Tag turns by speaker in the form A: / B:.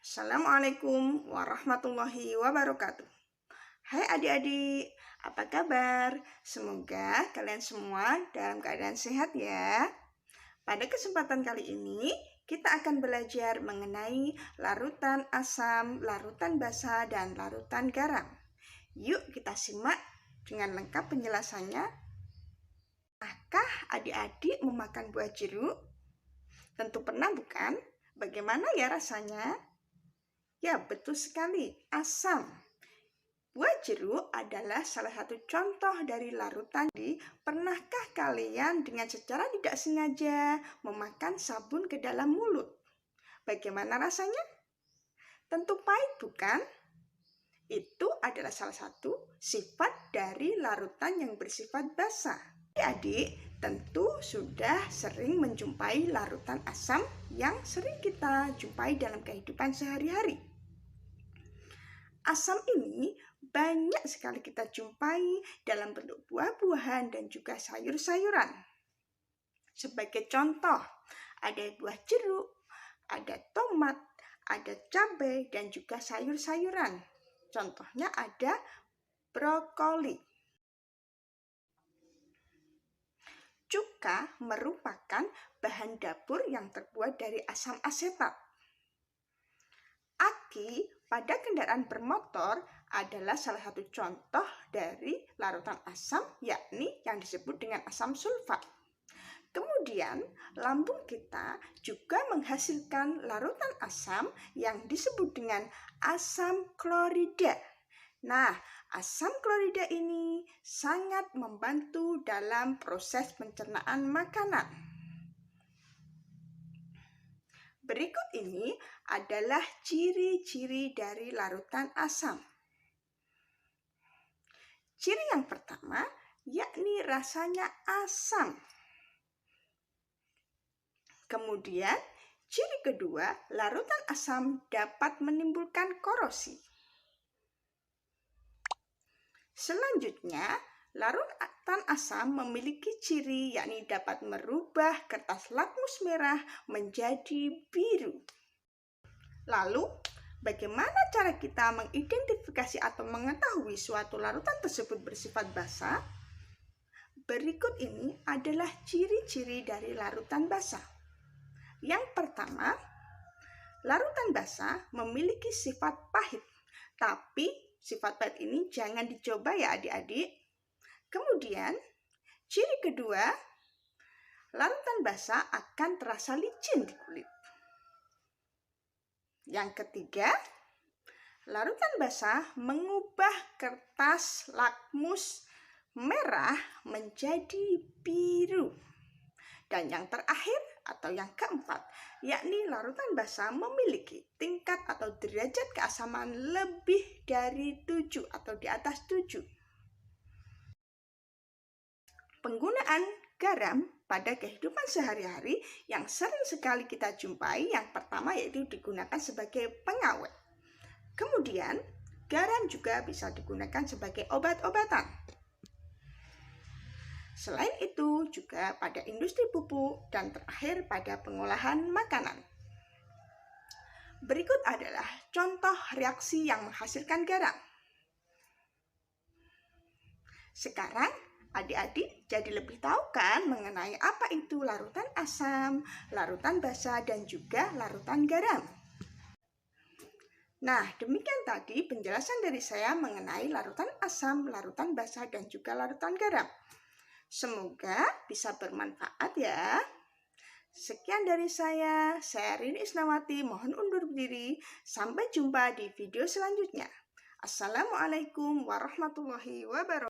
A: Assalamualaikum warahmatullahi wabarakatuh. Hai adik-adik, apa kabar? Semoga kalian semua dalam keadaan sehat ya. Pada kesempatan kali ini, kita akan belajar mengenai larutan asam, larutan basa, dan larutan garam. Yuk kita simak dengan lengkap penjelasannya. Pernahkah adik-adik memakan buah jeruk? Tentu pernah bukan? Bagaimana ya rasanya? Ya, betul sekali, asam. Buah jeruk adalah salah satu contoh dari larutan. Pernahkah kalian dengan secara tidak sengaja memakan sabun ke dalam mulut? Bagaimana rasanya? Tentu pahit, bukan? Itu adalah salah satu sifat dari larutan yang bersifat basa. Adik-adik tentu sudah sering menjumpai larutan asam yang sering kita jumpai dalam kehidupan sehari-hari. Asam ini banyak sekali kita jumpai dalam bentuk buah-buahan dan juga sayur-sayuran. Sebagai contoh, ada buah jeruk, ada tomat, ada cabai, dan juga sayur-sayuran. Contohnya ada brokoli. Cuka merupakan bahan dapur yang terbuat dari asam asetat. Aki pada kendaraan bermotor adalah salah satu contoh dari larutan asam, yakni yang disebut dengan asam sulfat. Kemudian, lambung kita juga menghasilkan larutan asam yang disebut dengan asam klorida. Nah, asam klorida ini sangat membantu dalam proses pencernaan makanan. Berikut ini adalah ciri-ciri dari larutan asam. Ciri yang pertama, yakni rasanya asam. Kemudian, ciri kedua, larutan asam dapat menimbulkan korosi. Selanjutnya, larutan asam memiliki ciri yakni dapat merubah kertas lakmus merah menjadi biru. Lalu, bagaimana cara kita mengidentifikasi atau mengetahui suatu larutan tersebut bersifat basa? Berikut ini adalah ciri-ciri dari larutan basa. Yang pertama, larutan basa memiliki sifat pahit, tapi sifat pahit ini jangan dicoba ya adik-adik. Kemudian, ciri kedua, larutan basa akan terasa licin di kulit. Yang ketiga, larutan basa mengubah kertas lakmus merah menjadi biru. Dan yang terakhir atau yang keempat, yakni larutan basa memiliki tingkat atau derajat keasaman lebih dari 7 atau di atas 7. Penggunaan garam pada kehidupan sehari-hari yang sering sekali kita jumpai, yang pertama yaitu digunakan sebagai pengawet. Kemudian, garam juga bisa digunakan sebagai obat-obatan. Selain itu, juga pada industri pupuk dan terakhir pada pengolahan makanan. Berikut adalah contoh reaksi yang menghasilkan garam. Sekarang, adik-adik jadi lebih tahu kan mengenai apa itu larutan asam, larutan basa, dan juga larutan garam. Nah, demikian tadi penjelasan dari saya mengenai larutan asam, larutan basa, dan juga larutan garam. Semoga bisa bermanfaat ya. Sekian dari saya Rini Isnawati, mohon undur diri. Sampai jumpa di video selanjutnya. Assalamualaikum warahmatullahi wabarakatuh.